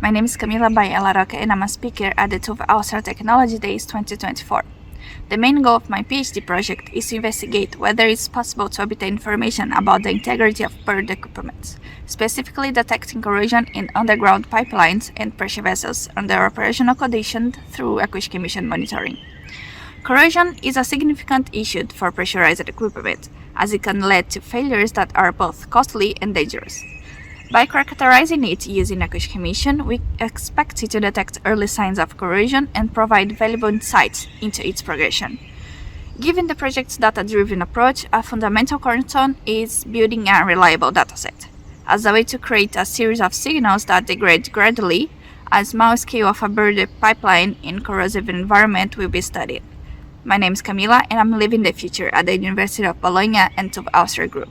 My name is Camilla Larocca and I'm a speaker at the TÜV AUSTRIA Technology Days 2024. The main goal of my PhD project is to investigate whether it's possible to obtain information about the integrity of bird equipment, specifically detecting corrosion in underground pipelines and pressure vessels under operational conditions through acoustic emission monitoring. Corrosion is a significant issue for pressurized equipment, as it can lead to failures that are both costly and dangerous. By characterizing it using acoustic emission, we expect it to detect early signs of corrosion and provide valuable insights into its progression. Given the project's data-driven approach, a fundamental cornerstone is building a reliable dataset. As a way to create a series of signals that degrade gradually, a small scale of a bird pipeline in corrosive environment will be studied. My name is Camilla and I'm living the future at the University of Bologna and TÜV AUSTRIA Group.